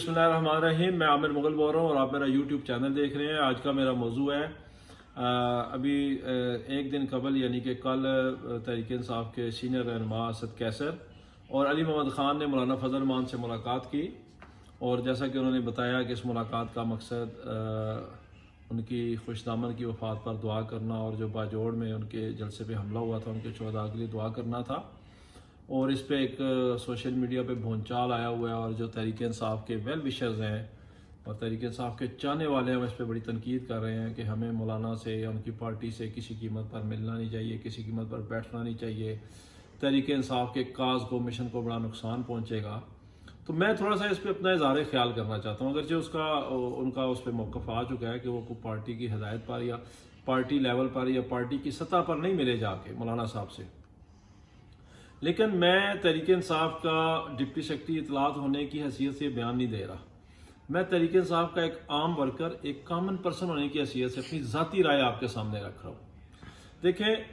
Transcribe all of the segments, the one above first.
बिस्मिल्लाहिर्रहमानिर्रहीम। मैं आमिर मुगल बोल रहा हूँ और आप मेरा यूट्यूब चैनल देख रहे हैं। आज का मेरा मौजू है अभी एक दिन कबल यानी कि कल तहरीक इंसाफ के सीनियर रहनुमा असद कैसर और अली मोहम्मद ख़ान ने मौलाना फजल मान से मुलाकात की और जैसा कि उन्होंने बताया कि इस मुलाकात का मकसद उनकी खुशदामद की वफ़ात पर दुआ करना और जो बाजोड़ में उनके जलसे पे हमला हुआ था उनके शुहदा के लिए दुआ करना था। और इस पे एक सोशल मीडिया पे भूंचाल आया हुआ है और जो तहरीक इंसाफ के वेल विशर्स हैं और तहरीक इंसाफ के चाहने वाले हैं वो इस पर बड़ी तनकीद कर रहे हैं कि हमें मौलाना से या उनकी पार्टी से किसी कीमत पर मिलना नहीं चाहिए, किसी कीमत पर बैठना नहीं चाहिए, तहरीक इंसाफ के काज को मिशन को बड़ा नुकसान पहुँचेगा। तो मैं थोड़ा सा इस पर अपना इज़हार ख्याल करना चाहता हूँ। अगरचे उनका उस पर मौक़िफ़ आ चुका है कि वो पार्टी की हदायत पर या पार्टी लेवल पर या पार्टी की सतह पर नहीं मिले जाके मौलाना साहब से, लेकिन मैं तहरीक इंसाफ का डिप्टी सेक्रेटरी इतलात होने की हैसियत से बयान नहीं दे रहा। मैं तहरीक इंसाफ का एक आम वर्कर, एक कॉमन पर्सन होने की हैसियत से अपनी ज़ाती राय आपके सामने रख रहा हूँ। देखें,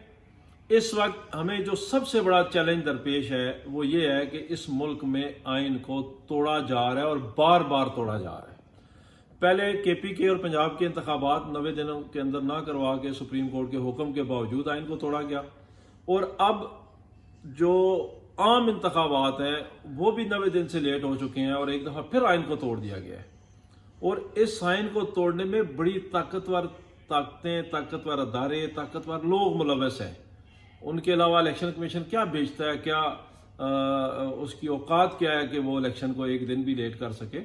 इस वक्त हमें जो सबसे बड़ा चैलेंज दरपेश है वो ये है कि इस मुल्क में आइन को तोड़ा जा रहा है और बार बार तोड़ा जा रहा है। पहले KPK और पंजाब के इंतखाबात 90 दिनों के अंदर ना करवा के सुप्रीम कोर्ट के हुक्म के बावजूद आइन को तोड़ा गया और अब जो आम इंतखाबात हैं वो भी 90 दिन से लेट हो चुके हैं और एक दफ़ा फिर आइन को तोड़ दिया गया है। और इस आइन को तोड़ने में बड़ी ताकतवर ताकतें, ताकतवर अदारे, ताकतवर लोग मुलव्वस हैं। उनके अलावा इलेक्शन कमीशन क्या बेचता है, क्या उसकी औकात क्या है कि वो इलेक्शन को एक दिन भी लेट कर सके।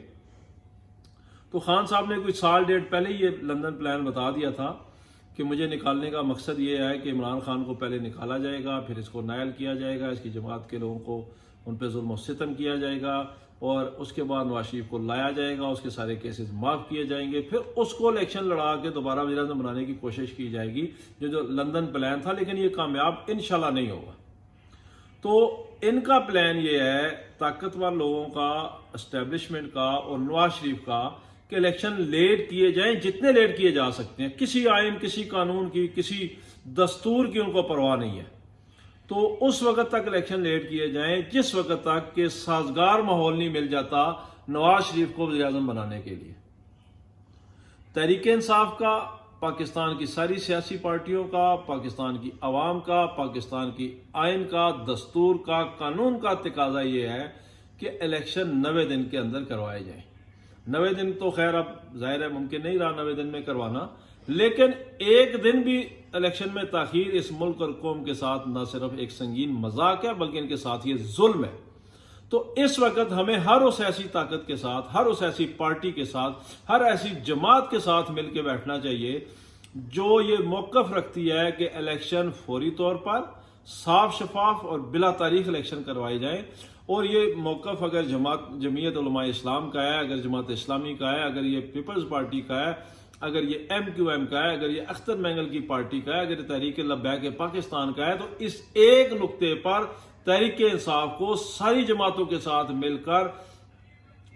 तो खान साहब ने कुछ साल डेढ़ पहले ही ये लंदन प्लान बता दिया था कि मुझे निकालने का मकसद ये है कि इमरान खान को पहले निकाला जाएगा, फिर इसको नायल किया जाएगा, इसकी जमात के लोगों को उन पर जुल्म सितम किया जाएगा और उसके बाद नवाज शरीफ को लाया जाएगा, उसके सारे केसेस माफ़ किए जाएंगे, फिर उसको इलेक्शन लड़ा के दोबारा वज़ीर-ए-आज़म बनाने की कोशिश की जाएगी, जो लंदन प्लान था। लेकिन ये कामयाब इंशाल्लाह नहीं होगा। तो इनका प्लान ये है ताकतवर लोगों का, एस्टेब्लिशमेंट का और नवाज शरीफ का कि इलेक्शन लेट किए जाएं, जितने लेट किए जा सकते हैं। किसी आइन, किसी कानून की, किसी दस्तूर की उनको परवाह नहीं है। तो उस वक्त तक इलेक्शन लेट किए जाएं जिस वक्त तक के साजगार माहौल नहीं मिल जाता नवाज शरीफ को वज़ीर-ए-आज़म बनाने के लिए। तहरीक इंसाफ का, पाकिस्तान की सारी सियासी पार्टियों का, पाकिस्तान की आवाम का, पाकिस्तान की आइन का, दस्तूर का, कानून का तकाजा ये है कि इलेक्शन 90 दिन के अंदर करवाए जाएं। 90 दिन तो खैर अब जाहिर है मुमकिन नहीं रहा 90 दिन में करवाना, लेकिन एक दिन भी इलेक्शन में ताखीर इस मुल्क और कौम के साथ न सिर्फ एक संगीन मजाक है बल्कि इनके साथ ये जुल्म है। तो इस वक्त हमें हर उस ऐसी ताकत के साथ, हर उस ऐसी पार्टी के साथ, हर ऐसी जमात के साथ मिलकर बैठना चाहिए जो ये मौक़िफ़ रखती है कि इलेक्शन फौरी तौर पर साफ शफाफ और बिला तारीख इलेक्शन करवाए जाए। और ये मौक़िफ़ अगर जमीयत उलमा इस्लाम का है, अगर जमात इस्लामी का है, अगर ये पीपल्स पार्टी का है, अगर ये MQM का है, अगर ये अख्तर मैंगल की पार्टी का है, अगर ये तहरीक लब्बैक पाकिस्तान का है, तो इस एक नुक्ते पर तहरीक इंसाफ को सारी जमातों के साथ मिलकर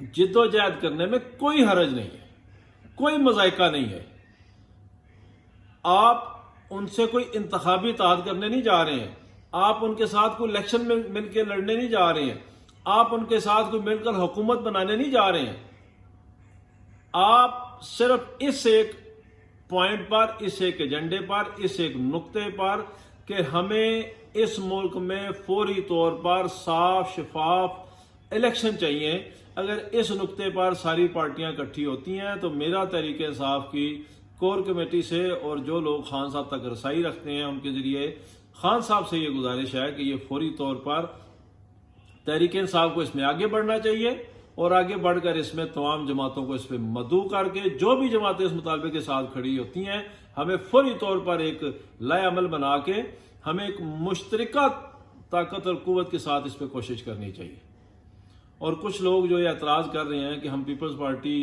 जिद्दोजहद करने में कोई हरज नहीं है, कोई मज़ाइका नहीं है। आप उनसे कोई इंतखाबी इत्तेहाद करने नहीं जा रहे हैं, आप उनके साथ कोई इलेक्शन में मिलकर लड़ने नहीं जा रहे हैं, आप उनके साथ कोई मिलकर हुकूमत बनाने नहीं जा रहे हैं। आप सिर्फ इस एक पॉइंट पर, इस एक एजेंडे पर, इस एक नुक्ते पर कि हमें इस मुल्क में फौरी तौर पर साफ शफाफ इलेक्शन चाहिए। अगर इस नुक्ते पर सारी पार्टियां इकट्ठी होती हैं तो मेरा तहरीक इंसाफ की कोर कमेटी से और जो लोग खान साहब तक रसाई रखते हैं उनके जरिए खान साहब से ये गुजारिश है कि ये फौरी तौर पर तहरीक इंसाफ को इसमें आगे बढ़ना चाहिए और आगे बढ़कर इसमें तमाम जमातों को इस पर मदऊ करके जो भी जमातें इस मुतालबे के साथ खड़ी होती हैं हमें फौरी तौर पर एक लाए अमल बना के हमें एक मुश्तरका ताकत और कुव्वत के साथ इस पर कोशिश करनी चाहिए। और कुछ लोग जो ये एतराज़ कर रहे हैं कि हम पीपल्स पार्टी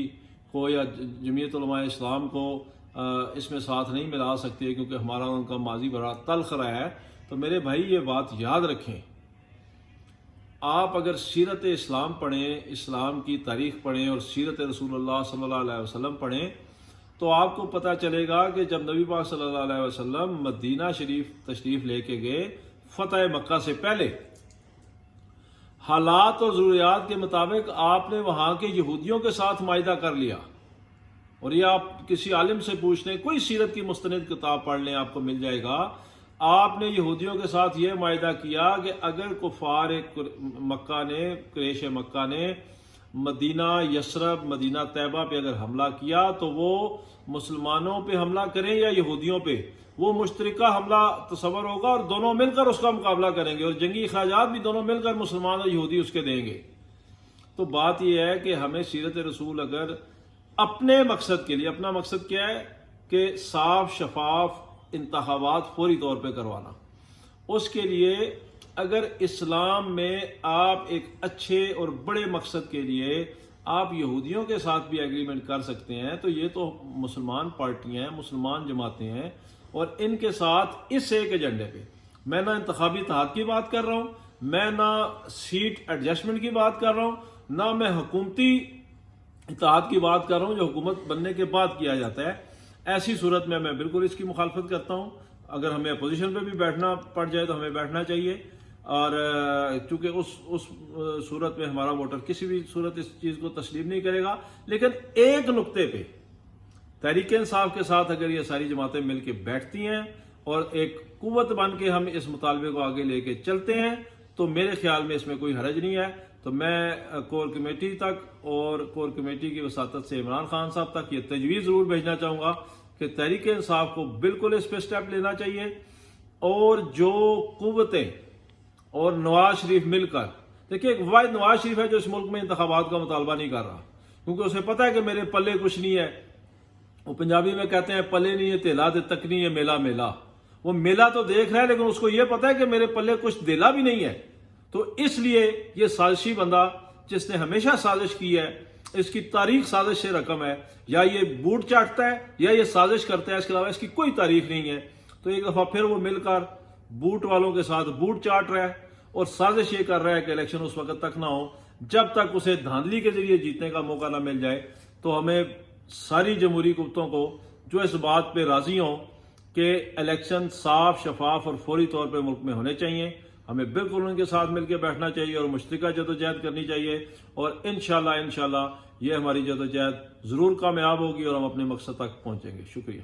को या जमीयत उलमा इस्लाम को इसमें साथ नहीं मिला सकते क्योंकि हमारा उनका माजी बड़ा तल्ख रहा है, तो मेरे भाई ये बात याद रखें। आप अगर सीरत इस्लाम पढ़ें, इस्लाम की तारीख पढ़ें और सीरत रसूलुल्लाह सल्लल्लाहु अलैहि वसल्लम पढ़ें तो आपको पता चलेगा कि जब नबी पाक सल्लल्लाहु अलैहि वसल्लम मदीना शरीफ तशरीफ़ लेके गए फतह मक्का से पहले, حالات اور ضروریات کے مطابق آپ نے وہاں کے یہودیوں کے ساتھ معاہدہ کر لیا، اور یہ آپ کسی عالم سے پوچھ لیں، کوئی سیرت کی مستند کتاب پڑھ لیں، آپ کو مل جائے گا۔ آپ نے یہودیوں کے ساتھ یہ معاہدہ کیا کہ اگر کفار مکہ نے، قریش مکہ نے مدینہ یثرب، مدینہ طیبہ پہ اگر حملہ کیا تو وہ مسلمانوں پہ حملہ کریں یا یہودیوں پہ، وہ مشترکہ حملہ تصور ہوگا اور دونوں مل کر اس کا مقابلہ کریں گے، اور جنگی اخراجات بھی دونوں مل کر مسلمان اور یہودی اس کے دیں گے۔ تو بات یہ ہے کہ ہمیں سیرت رسول اگر اپنے مقصد کے لیے، اپنا مقصد کیا ہے کہ صاف شفاف انتخابات فوری طور پہ کروانا، اس کے لیے اگر اسلام میں آپ ایک اچھے اور بڑے مقصد کے لیے آپ یہودیوں کے ساتھ بھی ایگریمنٹ کر سکتے ہیں، تو یہ تو مسلمان پارٹیاں ہیں، مسلمان جماعتیں ہیں، اور ان کے ساتھ اس ایک ایجنڈے پہ میں نہ انتخابی اتحاد کی بات کر رہا ہوں، میں نہ سیٹ ایڈجسٹمنٹ کی بات کر رہا ہوں، نہ میں حکومتی اتحاد کی بات کر رہا ہوں جو حکومت بننے کے بعد کیا جاتا ہے۔ ایسی صورت میں بالکل اس کی مخالفت کرتا ہوں۔ اگر ہمیں اپوزیشن پہ بھی بیٹھنا پڑ جائے تو ہمیں بیٹھنا چاہیے، اور چونکہ اس صورت میں ہمارا ووٹر کسی بھی صورت اس چیز کو تسلیم نہیں کرے گا، لیکن ایک نقطے پہ تحریک انصاف کے ساتھ اگر یہ ساری جماعتیں مل کے بیٹھتی ہیں اور ایک قوت بن کے ہم اس مطالبے کو آگے لے کے چلتے ہیں تو میرے خیال میں اس میں کوئی حرج نہیں ہے۔ تو میں کور کمیٹی تک اور کور کمیٹی کی وساطت سے عمران خان صاحب تک یہ تجویز ضرور بھیجنا چاہوں گا کہ تحریک انصاف کو بالکل اس پہ سٹیپ لینا چاہیے، اور جو قوتیں اور نواز شریف مل کر، دیکھیے ایک واحد نواز شریف ہے جو اس ملک میں انتخابات کا مطالبہ نہیں کر رہا، کیونکہ اسے پتہ ہے کہ میرے پلے کچھ نہیں ہے۔ وہ پنجابی میں کہتے ہیں پلے نہیں ہے تیلا دے تک نہیں ہے میلا میلا، وہ میلا تو دیکھ رہا ہے لیکن اس کو یہ پتہ ہے کہ میرے پلے کچھ دیلا بھی نہیں ہے۔ تو اس لیے یہ سازشی بندہ جس نے ہمیشہ سازش کی ہے، اس کی تاریخ سازش سے رقم ہے، یا یہ بوٹ چاٹتا ہے یا یہ سازش کرتا ہے، اس کے علاوہ اس کی کوئی تاریخ نہیں ہے۔ تو ایک دفعہ پھر وہ مل کر بوٹ والوں کے ساتھ بوٹ چاٹ رہا ہے اور سازش یہ کر رہا ہے کہ الیکشن اس وقت تک نہ ہو جب تک اسے دھاندلی کے ذریعے جیتنے کا موقع نہ مل جائے۔ تو ہمیں ساری جمہوری قوتوں کو جو اس بات پہ راضی ہوں کہ الیکشن صاف شفاف اور فوری طور پہ ملک میں ہونے چاہیے، ہمیں بالکل ان کے ساتھ مل کے بیٹھنا چاہیے اور مشترکہ جدوجہد کرنی چاہیے، اور انشاءاللہ یہ ہماری جدوجہد ضرور کامیاب ہوگی اور ہم اپنے مقصد تک پہنچیں گے۔ شکریہ۔